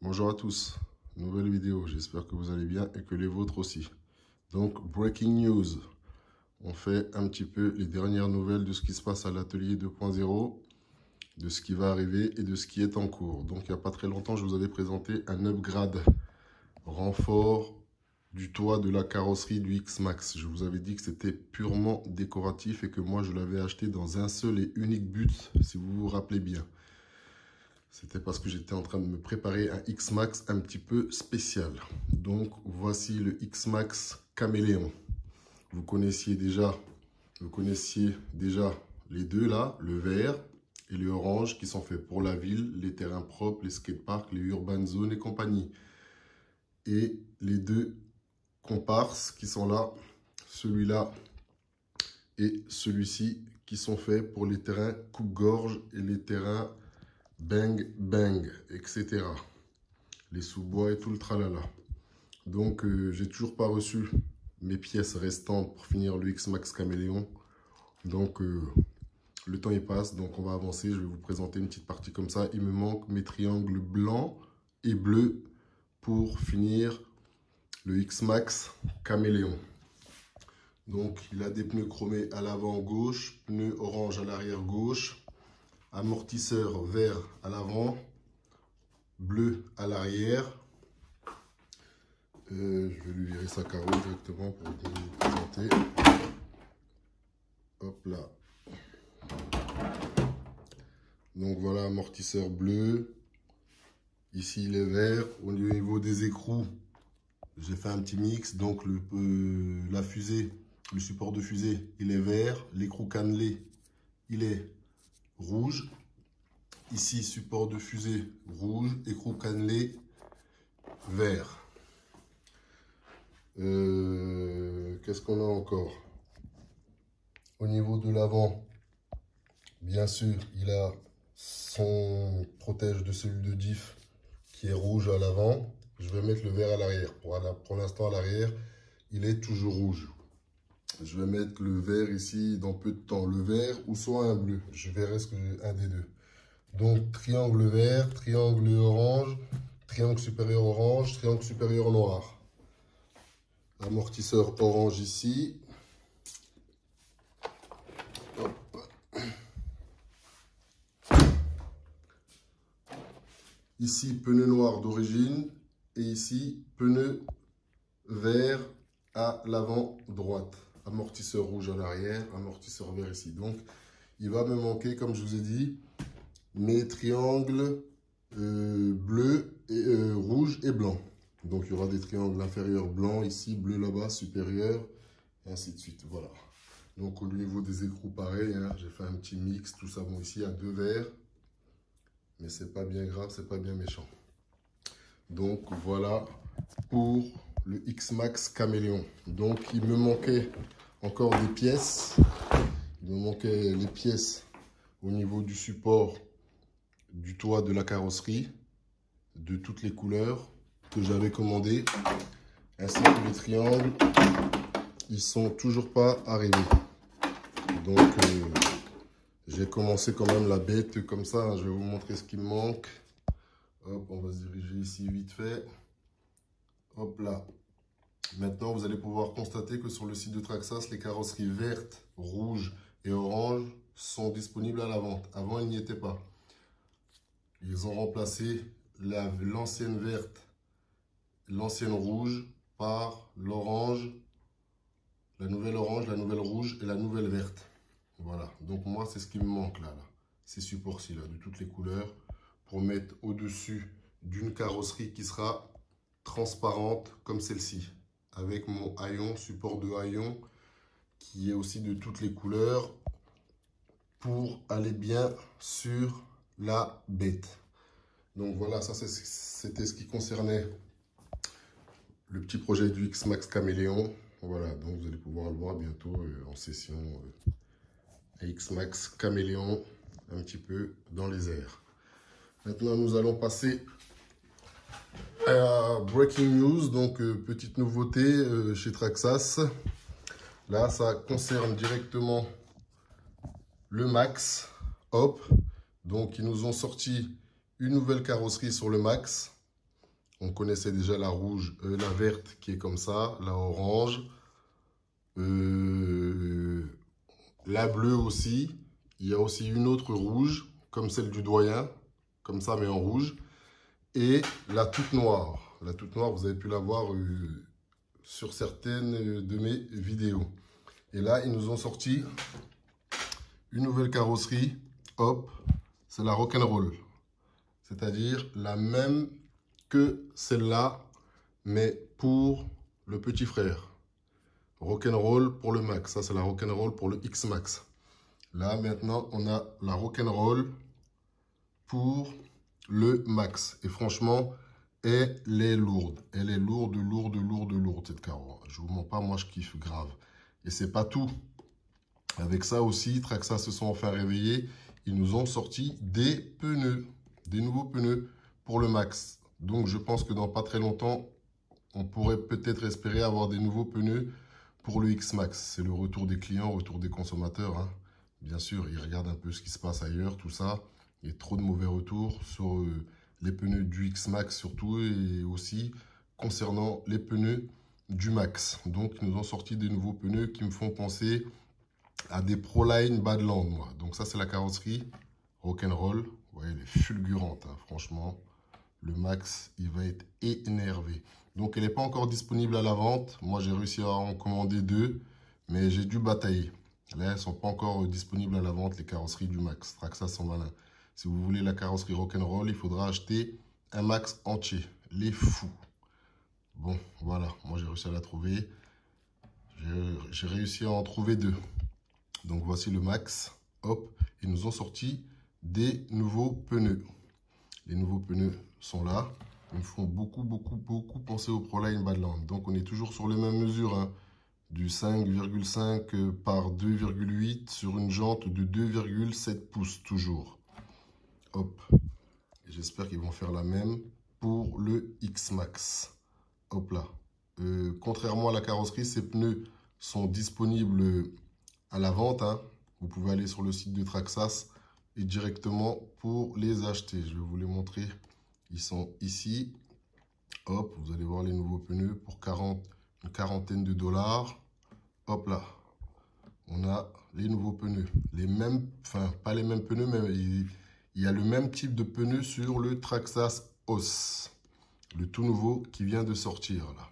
Bonjour à tous, nouvelle vidéo, j'espère que vous allez bien et que les vôtres aussi. Donc, breaking news, on fait un petit peu les dernières nouvelles de ce qui se passe à l'atelier 2.0, de ce qui va arriver et de ce qui est en cours. Donc, il n'y a pas très longtemps, je vous avais présenté un upgrade, renfort du toit de la carrosserie du X-Max. Je vous avais dit que c'était purement décoratif et que moi, je l'avais acheté dans un seul et unique but, si vous vous rappelez bien. C'était parce que j'étais en train de me préparer un X-Max un petit peu spécial. Donc, voici le X-Max Caméléon. Vous connaissiez déjà les deux là, le vert et le orange qui sont faits pour la ville, les terrains propres, les skateparks, les urban zones et compagnie. Et les deux comparses qui sont là, celui-là et celui-ci, qui sont faits pour les terrains coupe-gorge et les terrains bang bang, etc. Les sous-bois et tout le tralala. Donc, j'ai toujours pas reçu mes pièces restantes pour finir le X-Max Caméléon. Donc, le temps y passe, donc on va avancer. Je vais vous présenter une petite partie comme ça. Il me manque mes triangles blancs et bleus pour finir le X-Max Caméléon. Donc, il a des pneus chromés à l'avant gauche, pneus orange à l'arrière gauche, amortisseur vert à l'avant, bleu à l'arrière. Je vais lui virer sa carreau directement pour vous présenter. Hop là. Donc voilà, amortisseur bleu. Ici il est vert. Au niveau des écrous, j'ai fait un petit mix. Donc la fusée, le support de fusée, il est vert. L'écrou cannelé, il est rouge. Ici, support de fusée rouge, écrou cannelé vert. Qu'est-ce qu'on a encore? Au niveau de l'avant, bien sûr, il a son protège de cellule de diff qui est rouge à l'avant. Je vais mettre le vert à l'arrière. Pour l'instant, à l'arrière, il est toujours rouge. Je vais mettre le vert ici dans peu de temps. Le vert ou soit un bleu. Je verrai ce que j'ai, un des deux. Donc, triangle vert, triangle orange, triangle supérieur orange, triangle supérieur noir. Amortisseur orange ici. Hop. Ici, pneu noir d'origine. Et ici, pneu vert à l'avant droite. Amortisseur rouge à l'arrière, amortisseur vert ici. Donc, il va me manquer, comme je vous ai dit, mes triangles bleu, et, rouge et blanc. Donc, il y aura des triangles inférieurs blancs ici, bleu là-bas, supérieur, et ainsi de suite. Voilà. Donc, au niveau des écrous, pareil, hein, j'ai fait un petit mix, tout ça. Bon, ici, il y a deux verts, mais c'est pas bien grave, c'est pas bien méchant. Donc, voilà pour le X-Max Caméléon. Donc, il me manquait encore des pièces. Il me manquait les pièces au niveau du support du toit de la carrosserie, de toutes les couleurs que j'avais commandées, ainsi que les triangles. Ils sont toujours pas arrivés. Donc, j'ai commencé quand même la bête comme ça. Hein. Je vais vous montrer ce qui me manque. Hop, on va se diriger ici vite fait. Hop là. Maintenant, vous allez pouvoir constater que sur le site de Traxxas, les carrosseries vertes, rouges et oranges sont disponibles à la vente. Avant, ils n'y étaient pas. Ils ont remplacé l'ancienne verte, l'ancienne rouge par l'orange, la nouvelle rouge et la nouvelle verte. Voilà. Donc moi, c'est ce qui me manque là. Ces supports-ci là, de toutes les couleurs, pour mettre au-dessus d'une carrosserie qui sera transparente comme celle-ci, avec mon haillon, support de haillon, qui est aussi de toutes les couleurs, pour aller bien sur la bête. Donc voilà, ça c'était ce qui concernait le petit projet du X-Max Caméléon. Voilà, donc vous allez pouvoir le voir bientôt en session X-Max Caméléon, un petit peu dans les airs. Maintenant, nous allons passer breaking news, donc petite nouveauté chez Traxxas. Là, ça concerne directement le Max. Hop, donc ils nous ont sorti une nouvelle carrosserie sur le Max. On connaissait déjà la rouge, la verte qui est comme ça, la orange, la bleue aussi. Il y a aussi une autre rouge, comme celle du doyen, comme ça mais en rouge. Et la toute noire. La toute noire, vous avez pu la voir sur certaines de mes vidéos. Et là, ils nous ont sorti une nouvelle carrosserie. Hop, c'est la Rock'n'Roll. C'est-à-dire la même que celle-là, mais pour le petit frère. Rock'n'Roll pour le Max. Ça, c'est la Rock'n'Roll pour le X-Max. Là, maintenant, on a la Rock'n'Roll pour le Max. Et franchement, elle est lourde. Elle est lourde, cette carreau. Je vous mens pas, moi, je kiffe grave. Et c'est pas tout. Avec ça aussi, Traxxas se sont enfin réveillés. Ils nous ont sorti des pneus. Des nouveaux pneus pour le Max. Donc, je pense que dans pas très longtemps, on pourrait peut-être espérer avoir des nouveaux pneus pour le X-Max. C'est le retour des clients, retour des consommateurs. Hein. Bien sûr, ils regardent un peu ce qui se passe ailleurs, tout ça. Il y a trop de mauvais retours sur les pneus du X-Max surtout et aussi concernant les pneus du Max. Donc, ils nous ont sorti des nouveaux pneus qui me font penser à des Proline Badland. Moi. Donc, ça, c'est la carrosserie Rock'n'Roll. Vous voyez, elle est fulgurante, hein, franchement. Le Max, il va être énervé. Donc, elle n'est pas encore disponible à la vente. Moi, j'ai réussi à en commander 2, mais j'ai dû batailler. Là, elles ne sont pas encore disponibles à la vente, les carrosseries du Max. Traxxas sont malins. Si vous voulez la carrosserie Rock'n'Roll, il faudra acheter un Max entier. Les fous. Bon, voilà. Moi, j'ai réussi à la trouver. J'ai réussi à en trouver 2. Donc, voici le Max. Hop. Ils nous ont sorti des nouveaux pneus. Les nouveaux pneus sont là. Ils me font beaucoup penser au Proline Badland. Donc, on est toujours sur les mêmes mesures. Hein. Du 5,5 par 2,8 sur une jante de 2,7 pouces toujours. Hop. J'espère qu'ils vont faire la même pour le X-Max. Hop là. Contrairement à la carrosserie, ces pneus sont disponibles à la vente. Hein. Vous pouvez aller sur le site de Traxxas et directement pour les acheter. Je vais vous les montrer. Ils sont ici. Hop, vous allez voir les nouveaux pneus pour une quarantaine de $. Hop là. On a les nouveaux pneus. Les mêmes, enfin, pas les mêmes pneus, mais il y a le même type de pneus sur le Traxxas OS. Le tout nouveau qui vient de sortir là.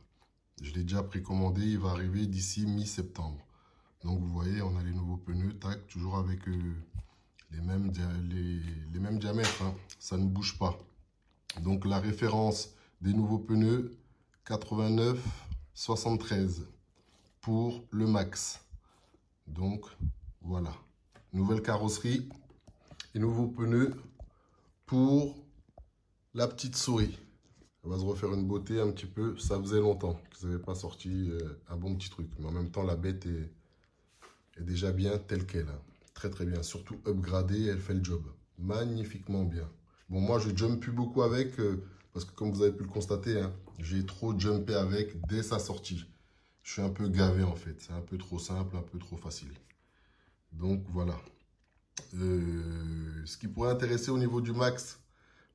Je l'ai déjà précommandé. Il va arriver d'ici mi-septembre. Donc, vous voyez, on a les nouveaux pneus. Tac, toujours avec les mêmes diamètres. Hein. Ça ne bouge pas. Donc, la référence des nouveaux pneus, 89,73 pour le Max. Donc, voilà. Nouvelle carrosserie et nouveaux pneus pour la petite souris. Elle va se refaire une beauté un petit peu. Ça faisait longtemps qu'ils n'avaient pas sorti un bon petit truc. Mais en même temps, la bête est déjà bien telle qu'elle. Hein. Très bien. Surtout upgradée, elle fait le job. Magnifiquement bien. Bon, moi, je jump plus beaucoup avec parce que comme vous avez pu le constater, hein, j'ai trop jumpé avec dès sa sortie. Je suis un peu gavé en fait. C'est un peu trop simple, un peu trop facile. Donc, voilà. Ce qui pourrait intéresser au niveau du Max,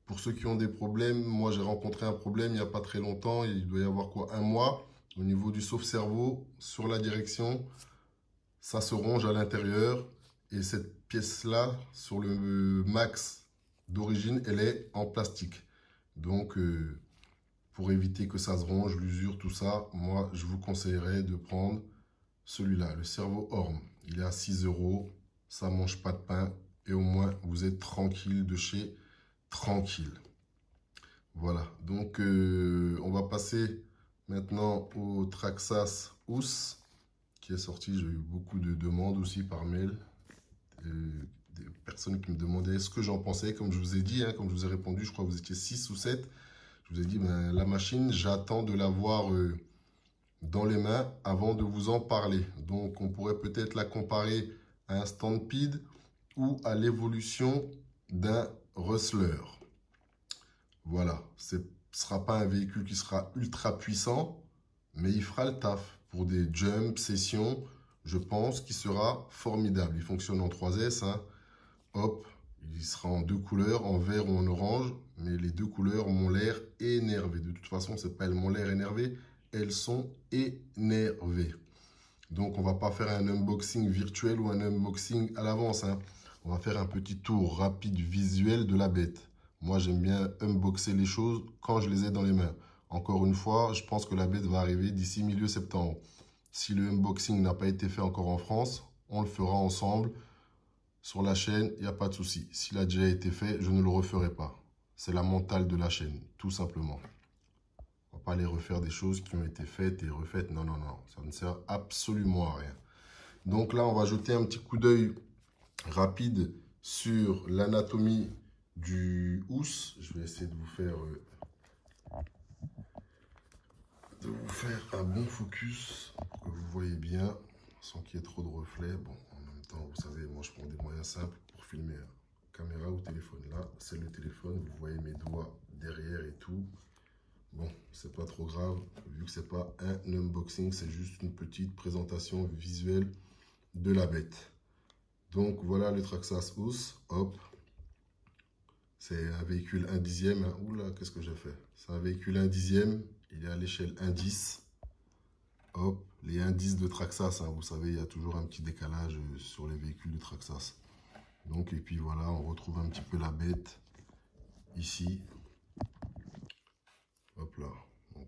pour ceux qui ont des problèmes, moi j'ai rencontré un problème il n'y a pas très longtemps, il doit y avoir quoi, 1 mois, au niveau du sauve-cerveau, sur la direction, ça se ronge à l'intérieur, et cette pièce-là, sur le Max d'origine, elle est en plastique. Donc, pour éviter que ça se ronge, l'usure, tout ça, moi je vous conseillerais de prendre celui-là, le Servo Orme. Il est à 6 €, ça ne mange pas de pain, et au moins vous êtes tranquille de chez tranquille. Voilà, donc on va passer maintenant au Traxxas OS qui est sorti. J'ai eu beaucoup de demandes aussi par mail, des personnes qui me demandaient ce que j'en pensais. Comme je vous ai dit, hein, comme je vous ai répondu, je crois que vous étiez 6 ou 7. Je vous ai dit, ben, la machine, j'attends de l'avoir dans les mains avant de vous en parler. Donc on pourrait peut-être la comparer à un Stampede ou à l'évolution d'un Rustler. Voilà, ce ne sera pas un véhicule qui sera ultra puissant, mais il fera le taf. Pour des jumps, sessions, je pense qu'il sera formidable. Il fonctionne en 3S, hein. Hop, il sera en 2 couleurs, en vert ou en orange. mais les deux couleurs m'ont l'air énervées. De toute façon, c'est pas elles m'ont l'air énervées, elles sont énervées. Donc, on va pas faire un unboxing virtuel ou un unboxing à l'avance, hein. On va faire un petit tour rapide visuel de la bête. Moi, j'aime bien unboxer les choses quand je les ai dans les mains. Encore une fois, je pense que la bête va arriver d'ici milieu septembre. Si le unboxing n'a pas été fait encore en France, on le fera ensemble sur la chaîne, il n'y a pas de souci. S'il a déjà été fait, je ne le referai pas. C'est la mentale de la chaîne, tout simplement. On ne va pas aller refaire des choses qui ont été faites et refaites. Non, non, non, ça ne sert absolument à rien. Donc là, on va jeter un petit coup d'œil rapide sur l'anatomie du housse. Je vais essayer de vous faire un bon focus pour que vous voyez bien sans qu'il y ait trop de reflets. Bon, en même temps, vous savez, moi je prends des moyens simples pour filmer, hein. Caméra ou téléphone. Là, c'est le téléphone. Vous voyez mes doigts derrière et tout. Bon, c'est pas trop grave vu que c'est pas un unboxing, c'est juste une petite présentation visuelle de la bête. Donc voilà le Traxxas Housse, hop. C'est un véhicule 1/10. Hein. Oula, qu'est-ce que j'ai fait? C'est un véhicule 1/10. Il est à l'échelle 1/10. Hop, les 1/10 de Traxxas. Hein. Vous savez, il y a toujours un petit décalage sur les véhicules de Traxxas. Donc, et puis voilà, on retrouve un petit peu la bête ici. Hop là. Donc,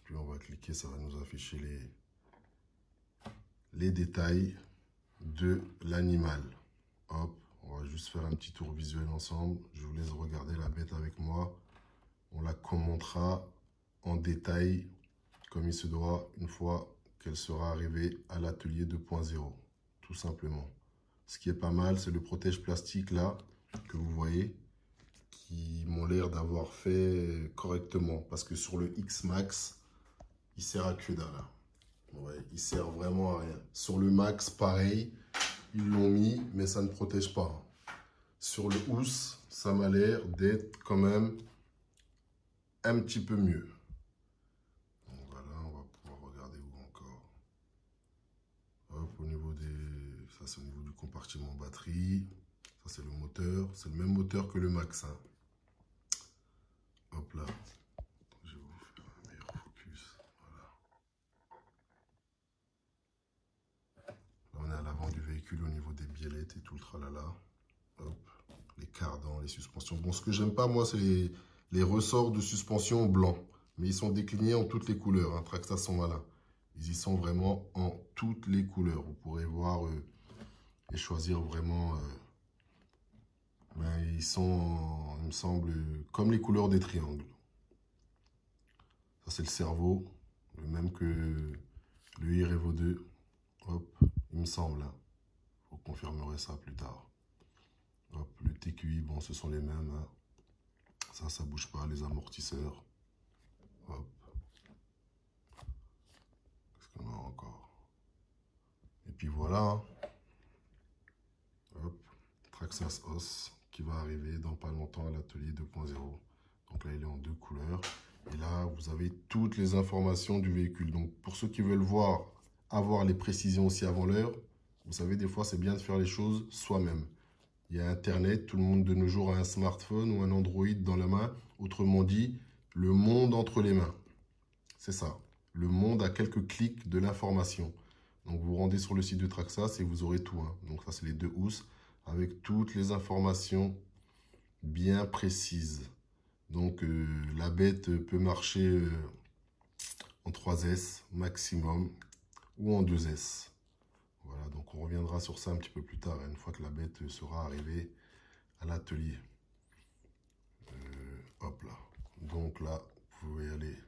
puis on va cliquer, ça va nous afficher les détails de l'animal. Hop, on va juste faire un petit tour visuel ensemble. Je vous laisse regarder la bête avec moi. On la commentera en détail comme il se doit une fois qu'elle sera arrivée à l'atelier 2.0, tout simplement. Ce qui est pas mal, c'est le protège plastique là que vous voyez qui m'ont l'air d'avoir fait correctement parce que sur le X-Max, il sert à que dalle. Ouais, il sert vraiment à rien. Sur le Max, pareil. Ils l'ont mis, mais ça ne protège pas. Sur le housse, ça m'a l'air d'être quand même un petit peu mieux. Donc voilà, on va pouvoir regarder où encore. Hop, au niveau des... Ça, c'est au niveau du compartiment batterie. Ça, c'est le moteur. C'est le même moteur que le Max. Hein. Hop là. Je vais vous faire un meilleur focus. Voilà. Là, on est à l'avant du véhicule au niveau des biellettes et tout le tralala. Hop. Les cardans, les suspensions. Bon, ce que j'aime pas, moi, c'est les ressorts de suspension blancs. Mais ils sont déclinés en toutes les couleurs. Hein. Traxxas sont malins. Ils y sont vraiment en toutes les couleurs. Vous pourrez voir et choisir vraiment. Ben, ils sont, il me semble, comme les couleurs des triangles. Ça, c'est le cerveau. Le même que le iRevo 2. Hop, il me semble. Hein. Vous confirmerez ça plus tard. Hop, le TQI, bon, ce sont les mêmes. Hein. Ça bouge pas. Les amortisseurs. Hop. Qu'est-ce qu'on a encore? Et puis voilà. Hein. Hop. Traxxas Os qui va arriver dans pas longtemps à l'atelier 2.0. Donc là, il est en 2 couleurs. Et là, vous avez toutes les informations du véhicule. Donc, pour ceux qui veulent voir, avoir les précisions aussi avant l'heure, vous savez, des fois, c'est bien de faire les choses soi-même. Il y a Internet, tout le monde de nos jours a un smartphone ou un Android dans la main. Autrement dit, le monde entre les mains. C'est ça. Le monde à quelques clics de l'information. Donc, vous rendez sur le site de Traxxas et vous aurez tout. Hein. Donc, ça, c'est les 2 housses avec toutes les informations bien précises. Donc, la bête peut marcher en 3S maximum ou en 2S. Voilà, donc on reviendra sur ça un petit peu plus tard, une fois que la bête sera arrivée à l'atelier. Hop là. Donc là, vous pouvez aller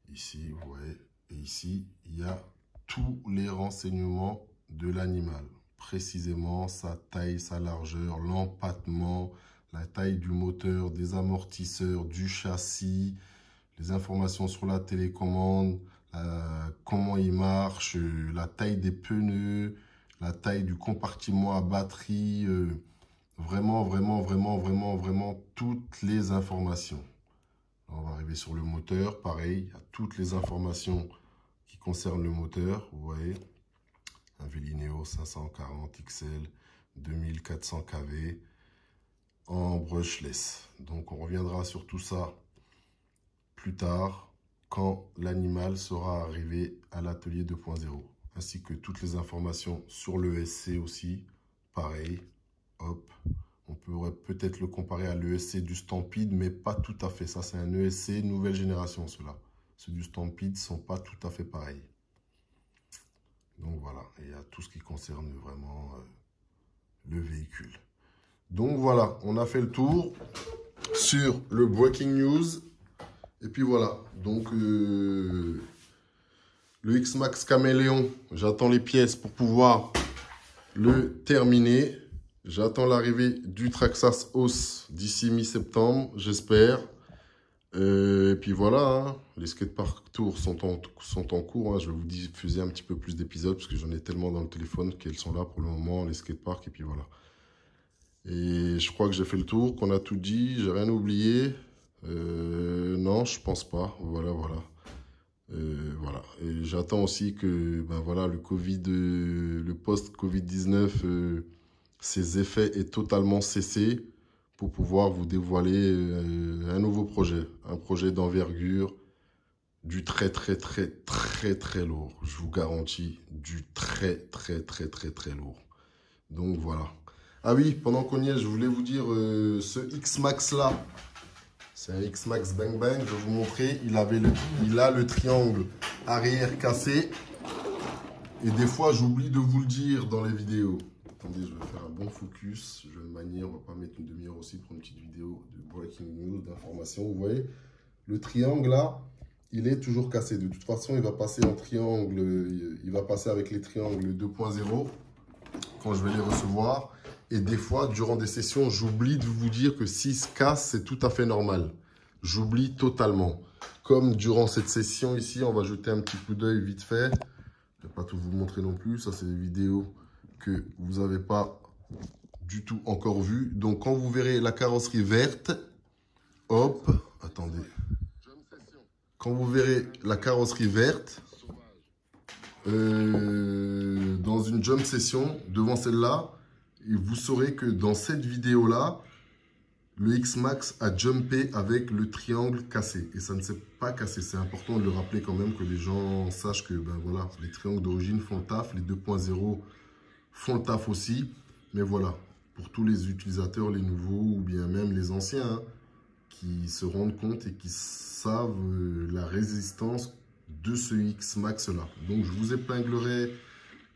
ici, vous voyez. Et ici, il y a tous les renseignements de l'animal. Précisément sa taille, sa largeur, l'empattement, la taille du moteur, des amortisseurs, du châssis, les informations sur la télécommande, comment il marche, la taille des pneus, la taille du compartiment à batterie, vraiment toutes les informations. Là, on va arriver sur le moteur, pareil, il y a toutes les informations qui concernent le moteur, vous voyez. Un Velineo 540 XL, 2400 kV. en brushless. Donc on reviendra sur tout ça plus tard quand l'animal sera arrivé à l'atelier 2.0, ainsi que toutes les informations sur l'ESC aussi. Pareil, hop, on pourrait peut-être le comparer à l'ESC du Stampede, mais pas tout à fait. Ça, c'est un ESC nouvelle génération, ceux-là. Ceux du Stampede ne sont pas tout à fait pareils. Donc voilà, il y a tout ce qui concerne vraiment le véhicule. Donc voilà, on a fait le tour sur le Breaking News. Et puis voilà, donc le X-Max Caméléon, j'attends les pièces pour pouvoir le terminer. J'attends l'arrivée du Traxxas Hauss d'ici mi-septembre, j'espère. Et puis voilà, hein, les skatepark tours sont en cours. Hein. Je vais vous diffuser un petit peu plus d'épisodes parce que j'en ai tellement dans le téléphone qu'elles sont là pour le moment, les skateparks. Et puis voilà. Et je crois que j'ai fait le tour, qu'on a tout dit, j'ai rien oublié. Non, je pense pas. Voilà. Voilà. Et j'attends aussi que ben voilà, le Covid, le post-Covid-19, ses effets aient totalement cessé pour pouvoir vous dévoiler un nouveau projet. Un projet d'envergure, du très lourd. Je vous garantis, du très lourd. Donc voilà. Ah oui, pendant qu'on y est, je voulais vous dire, ce X-Max là, c'est un X-Max Bang Bang, je vais vous montrer, il a le triangle arrière cassé. Et des fois, j'oublie de vous le dire dans les vidéos. Attendez, je vais faire un bon focus, je vais le manier, on va pas mettre une demi-heure aussi pour une petite vidéo de breaking news, d'information. Vous voyez, le triangle là, il est toujours cassé. De toute façon, il va passer en triangle, il va passer avec les triangles 2.0 quand je vais les recevoir. Et des fois, durant des sessions, j'oublie de vous dire que s'il se casse, c'est tout à fait normal. J'oublie totalement. Comme durant cette session ici, on va jeter un petit coup d'œil vite fait. Je ne vais pas tout vous montrer non plus. Ça, c'est des vidéos que vous n'avez pas du tout encore vues. Donc, quand vous verrez la carrosserie verte, hop, attendez. Quand vous verrez la carrosserie verte, dans une jump session, devant celle-là, et vous saurez que dans cette vidéo-là, le X-Max a jumpé avec le triangle cassé. Et ça ne s'est pas cassé. C'est important de le rappeler quand même, que les gens sachent que ben voilà, les triangles d'origine font le taf. Les 2.0 font le taf aussi. Mais voilà, pour tous les utilisateurs, les nouveaux ou bien même les anciens, hein, qui se rendent compte et qui savent la résistance de ce X-Max-là. Donc, je vous épinglerai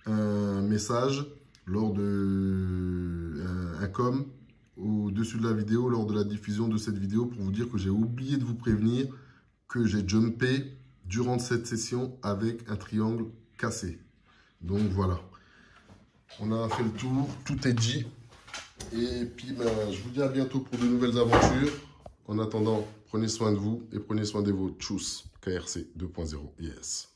un message lors de un com au-dessus de la vidéo, lors de la diffusion de cette vidéo, pour vous dire que j'ai oublié de vous prévenir que j'ai jumpé durant cette session avec un triangle cassé. Donc voilà, on a fait le tour, tout est dit. Et puis ben, je vous dis à bientôt pour de nouvelles aventures. En attendant, prenez soin de vous et prenez soin des vôtres. Tchuss, KRC 2.0, yes.